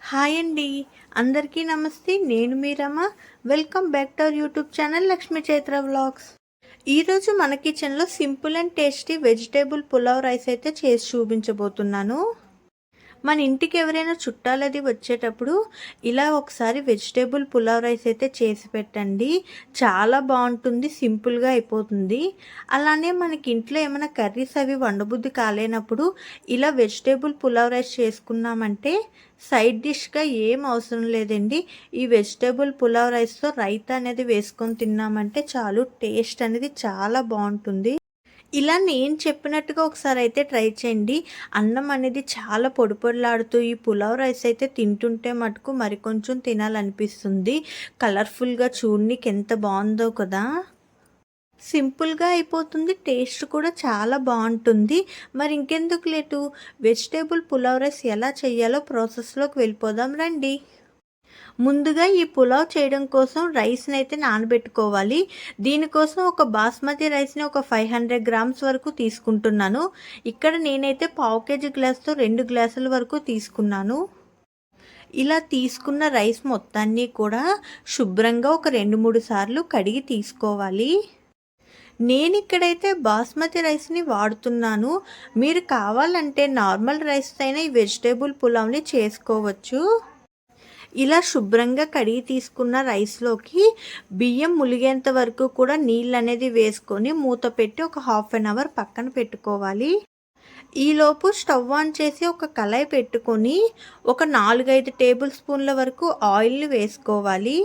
Hi అండి. అందరికీ నమస్తే. నేను మీ Rama. Welcome back to our YouTube channel Lakshmi Chaitra vlogs. ఈరోజు మన కిచెన్లో simple and tasty vegetable pulao rice అయితే చేసి చూపించబోతున్నాను. మన ఇంటికి ఎవరైనా చుట్టాలది వచ్చేటప్పుడు ఇలా ఒకసారి వెజిటేబుల్ పులావ్ రైస్ అయితే చేసి పెట్టండి. చాలా బాగుంటుంది, సింపుల్గా అయిపోతుంది. అలానే మనకి ఇంట్లో ఏమైనా కర్రీస్ అవి వండబుద్ధి కాలేనప్పుడు ఇలా వెజిటేబుల్ పులావ్ రైస్ చేసుకున్నామంటే సైడ్ డిష్గా ఏం అవసరం లేదండి. ఈ వెజిటేబుల్ పులావ్ రైస్తో రైతా అనేది వేసుకొని తిన్నామంటే చాలు, టేస్ట్ అనేది చాలా బాగుంటుంది. ఇలా నేను చెప్పినట్టుగా ఒకసారి అయితే ట్రై చేయండి. అన్నం అనేది చాలా పొడి పొడిలాడుతూ ఈ పులావ్ రైస్ అయితే తింటుంటే మటుకు మరి కొంచెం తినాలనిపిస్తుంది. కలర్ఫుల్గా చూడనీకి ఎంత బాగుందో కదా. సింపుల్గా అయిపోతుంది, టేస్ట్ కూడా చాలా బాగుంటుంది. మరి ఇంకెందుకు లేటు, వెజిటేబుల్ పులావ్ రైస్ ఎలా చేయాలో ప్రాసెస్లోకి వెళ్ళిపోదాం రండి. ముందుగా ఈ పులావ్ చేయడం కోసం రైస్ని అయితే నానబెట్టుకోవాలి. దీనికోసం ఒక బాస్మతి రైస్ని ఒక 500 గ్రామ్స్ వరకు తీసుకుంటున్నాను. ఇక్కడ నేనైతే పావు కేజీ గ్లాస్తో 2 గ్లాసుల వరకు తీసుకున్నాను. ఇలా తీసుకున్న రైస్ మొత్తాన్ని కూడా శుభ్రంగా ఒక 2-3 సార్లు కడిగి తీసుకోవాలి. నేను ఇక్కడైతే బాస్మతి రైస్ని వాడుతున్నాను. మీరు కావాలంటే నార్మల్ రైస్ అయినా ఈ వెజిటేబుల్ పులావ్ని చేసుకోవచ్చు. ఇలా శుభ్రంగా కడిగి తీసుకున్న రైస్లోకి బియ్యం ములిగేంత వరకు కూడా నీళ్ళు అనేది వేసుకొని మూత పెట్టి ఒక 1/2 అవర్ పక్కన పెట్టుకోవాలి. ఈలోపు స్టవ్ ఆన్ చేసి ఒక కళాయి పెట్టుకొని ఒక 4-5 టేబుల్ స్పూన్ల వరకు ఆయిల్ని వేసుకోవాలి.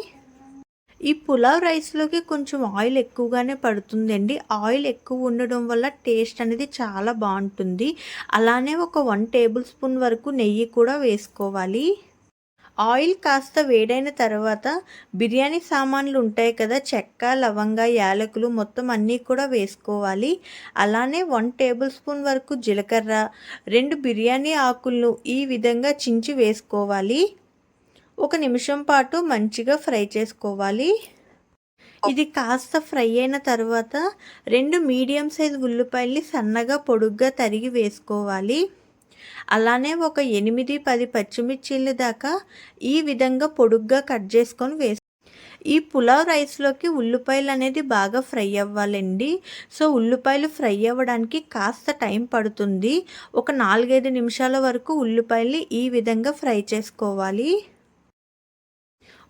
ఈ పులావ్ రైస్లోకి కొంచెం ఆయిల్ ఎక్కువగానే పడుతుందండి. ఆయిల్ ఎక్కువ ఉండడం వల్ల టేస్ట్ అనేది చాలా బాగుంటుంది. అలానే ఒక 1 టేబుల్ స్పూన్ వరకు నెయ్యి కూడా వేసుకోవాలి. ఆయిల్ కాస్త వేడైన తర్వాత బిర్యానీ సామాన్లు ఉంటాయి కదా, చెక్క, లవంగ, యాలకులు మొత్తం అన్నీ కూడా వేసుకోవాలి. అలానే 1 టేబుల్ స్పూన్ వరకు జీలకర్ర, 2 బిర్యానీ ఆకులను ఈ విధంగా చించి వేసుకోవాలి. 1 నిమిషం పాటు మంచిగా ఫ్రై చేసుకోవాలి. ఇది కాస్త ఫ్రై అయిన తర్వాత 2 మీడియం సైజ్ ఉల్లిపాయల్ని సన్నగా పొడుగ్గా తరిగి వేసుకోవాలి. అలానే ఒక 8-10 పచ్చిమిర్చీల దాకా ఈ విధంగా పొడుగ్గా కట్ చేసుకొని ఈ పులావ్ రైస్లోకి ఉల్లిపాయలు అనేది బాగా ఫ్రై అవ్వాలండి. సో ఉల్లిపాయలు ఫ్రై అవ్వడానికి కాస్త టైం పడుతుంది. ఒక 4-5 నిమిషాల వరకు ఉల్లిపాయల్ని ఈ విధంగా ఫ్రై చేసుకోవాలి.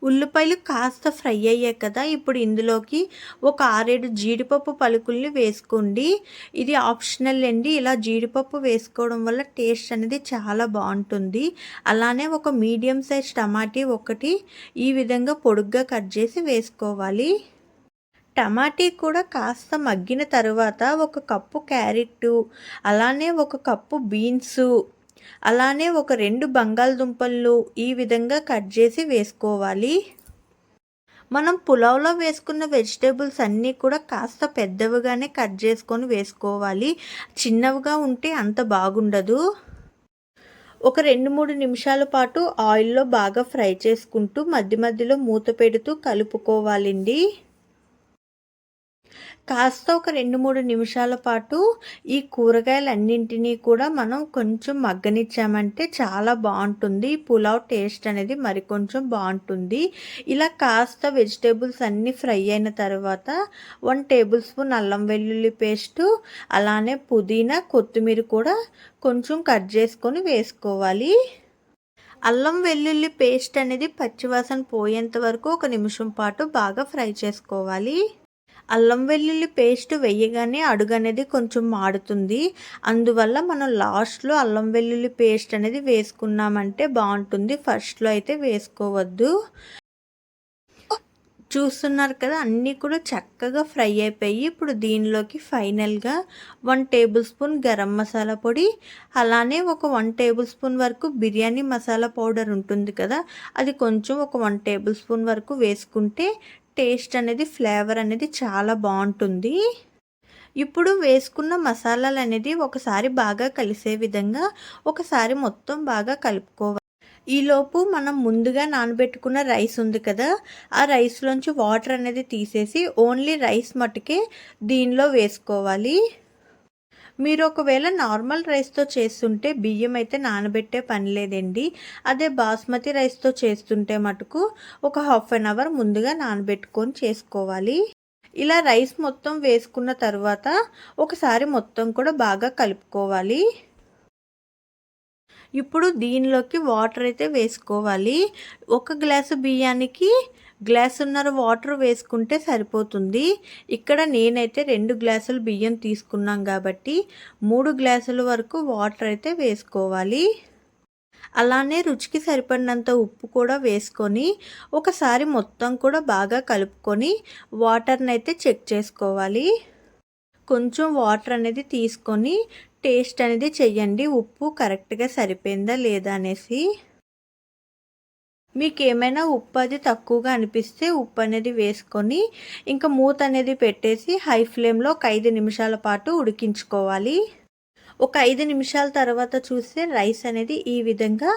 ఉల్లిపాయలు కాస్త ఫ్రై అయ్యాయి కదా, ఇప్పుడు ఇందులోకి ఒక 6-7 జీడిపప్పు పలుకుల్ని వేసుకోండి. ఇది ఆప్షనల్ అండి. ఇలా జీడిపప్పు వేసుకోవడం వల్ల టేస్ట్ అనేది చాలా బాగుంటుంది. అలానే ఒక మీడియం సైజ్ టమాటీ ఒకటి ఈ విధంగా పొడుగ్గా కట్ చేసి వేసుకోవాలి. టమాటీ కూడా కాస్త మగ్గిన తర్వాత 1 కప్పు క్యారెట్టు, అలానే 1 కప్పు బీన్సు, అలానే ఒక 2 బంగాళదుంపలు ఈ విధంగా కట్ చేసి వేసుకోవాలి. మనం పులావ్లో వేసుకున్న వెజిటేబుల్స్ అన్నీ కూడా కాస్త పెద్దవిగానే కట్ చేసుకొని వేసుకోవాలి. చిన్నవిగా ఉంటే అంత బాగుండదు. ఒక 2-3 నిమిషాల పాటు ఆయిల్లో బాగా ఫ్రై చేసుకుంటూ మధ్య మధ్యలో మూత పెడుతూ కలుపుకోవాలండి. కాస్త ఒక 2-3 నిమిషాల పాటు ఈ కూరగాయలన్నింటినీ కూడా మనం కొంచెం మగ్గనిచ్చామంటే చాలా బాగుంటుంది. పులావ్ టేస్ట్ అనేది మరి కొంచెం బాగుంటుంది. ఇలా కాస్త వెజిటేబుల్స్ అన్నీ ఫ్రై అయిన తర్వాత 1 టేబుల్ స్పూన్ అల్లం వెల్లుల్లి పేస్టు, అలానే పుదీనా, కొత్తిమీర కూడా కొంచెం కట్ చేసుకొని వేసుకోవాలి. అల్లం వెల్లుల్లి పేస్ట్ అనేది పచ్చివాసన పోయేంత వరకు 1 నిమిషం పాటు బాగా ఫ్రై చేసుకోవాలి. అల్లం వెల్లుల్లి పేస్ట్ వేయగానే అడుగు అనేది కొంచెం మాడుతుంది. అందువల్ల మనం లాస్ట్లో అల్లం వెల్లుల్లి పేస్ట్ అనేది వేసుకున్నామంటే బాగుంటుంది. ఫస్ట్లో అయితే వేసుకోవద్దు. చూస్తున్నారు కదా, అన్నీ కూడా చక్కగా ఫ్రై అయిపోయి ఇప్పుడు దీనిలోకి ఫైనల్గా 1 టేబుల్ స్పూన్ గరం మసాలా పొడి, అలానే ఒక 1 టేబుల్ స్పూన్ వరకు బిర్యానీ మసాలా పౌడర్ ఉంటుంది కదా, అది కొంచెం ఒక 1 టేబుల్ స్పూన్ వరకు వేసుకుంటే టేస్ట్ అనేది, ఫ్లేవర్ అనేది చాలా బాగుంటుంది. ఇప్పుడు వేసుకున్న మసాలాలు అనేది ఒకసారి బాగా కలిసే విధంగా ఒకసారి మొత్తం బాగా కలుపుకోవాలి. ఈలోపు మనం ముందుగా నానబెట్టుకున్న రైస్ ఉంది కదా, ఆ రైస్లోంచి వాటర్ అనేది తీసేసి ఓన్లీ రైస్ మట్టుకే దీనిలో వేసుకోవాలి. మీరు ఒకవేళ నార్మల్ రైస్తో చేస్తుంటే బియ్యం అయితే నానబెట్టే పని లేదండి. అదే బాస్మతి రైస్తో చేస్తుంటే మటుకు ఒక హాఫ్ అన్ అవర్ ముందుగా నానబెట్టుకొని చేసుకోవాలి. ఇలా రైస్ మొత్తం వేసుకున్న తర్వాత ఒకసారి మొత్తం కూడా బాగా కలుపుకోవాలి. ఇప్పుడు దీనిలోకి వాటర్ అయితే వేసుకోవాలి. ఒక గ్లాసు బియ్యానికి గ్లాసున్నర వాటర్ వేసుకుంటే సరిపోతుంది. ఇక్కడ నేనైతే 2 గ్లాసులు బియ్యం తీసుకున్నాం కాబట్టి 3 గ్లాసుల వరకు వాటర్ అయితే వేసుకోవాలి. అలానే రుచికి సరిపడినంత ఉప్పు కూడా వేసుకొని ఒకసారి మొత్తం కూడా బాగా కలుపుకొని వాటర్ని అయితే చెక్ చేసుకోవాలి. కొంచెం వాటర్ అనేది తీసుకొని టేస్ట్ అనేది చెయ్యండి, ఉప్పు కరెక్ట్గా సరిపోయిందా లేదా అనేసి. మీకు ఏమైనా ఉప్పు అది తక్కువగా అనిపిస్తే ఉప్పు అనేది వేసుకొని ఇంకా మూత అనేది పెట్టేసి హై ఫ్లేమ్లో ఒక 5 నిమిషాల పాటు ఉడికించుకోవాలి. ఒక 5 నిమిషాల తర్వాత చూస్తే రైస్ అనేది ఈ విధంగా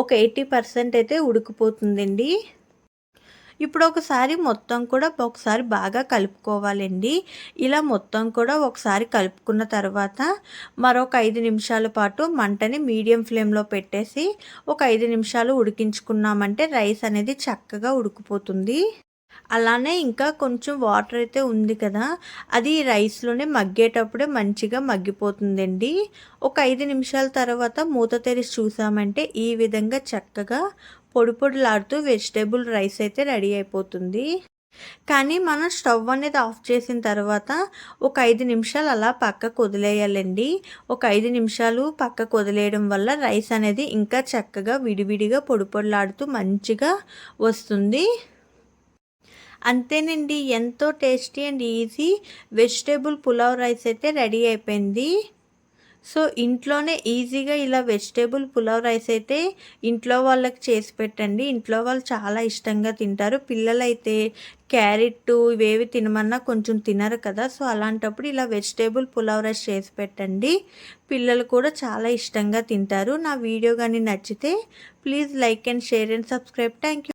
ఒక 80% అయితే ఉడికిపోతుందండి. ఇప్పుడు ఒకసారి మొత్తం కూడా ఒకసారి బాగా కలుపుకోవాలండి. ఇలా మొత్తం కూడా ఒకసారి కలుపుకున్న తర్వాత మరొక 5 నిమిషాల పాటు మంటని మీడియం ఫ్లేమ్లో పెట్టేసి ఒక 5 నిమిషాలు ఉడికించుకున్నామంటే రైస్ అనేది చక్కగా ఉడికిపోతుంది. అలానే ఇంకా కొంచెం వాటర్ అయితే ఉంది కదా, అది రైస్లోనే మగ్గేటప్పుడే మంచిగా మగ్గిపోతుందండి. ఒక 5 నిమిషాల తర్వాత మూత తెరిచి చూసామంటే ఈ విధంగా చక్కగా పొడి పొడిలాడుతూ వెజిటేబుల్ రైస్ అయితే రెడీ అయిపోతుంది. కానీ మనం స్టవ్ అనేది ఆఫ్ చేసిన తర్వాత ఒక 5 నిమిషాలు అలా పక్కకు వదిలేయాలండి. ఒక 5 నిమిషాలు పక్కకు వదిలేయడం వల్ల రైస్ అనేది ఇంకా చక్కగా విడివిడిగా పొడి పొడిలాడుతూ మంచిగా వస్తుంది. అంతేనండి, ఎంతో tasty and easy vegetable pulao rice అయితే రెడీ అయిపోయింది. సో ఇంట్లోనే ఈజీగా ఇలా వెజిటేబుల్ పులావ్ రైస్ అయితే ఇంట్లో వాళ్ళకి చేసి పెట్టండి. ఇంట్లో వాళ్ళు చాలా ఇష్టంగా తింటారు. పిల్లలైతే క్యారెట్ ఇవేవి తినమన్నా కొంచెం తినరు కదా, సో అలాంటప్పుడు ఇలా వెజిటేబుల్ పులావ్ రైస్ చేసి పెట్టండి. పిల్లలు కూడా చాలా ఇష్టంగా తింటారు. నా వీడియో కానీ నచ్చితే please like and share and subscribe. Thank you.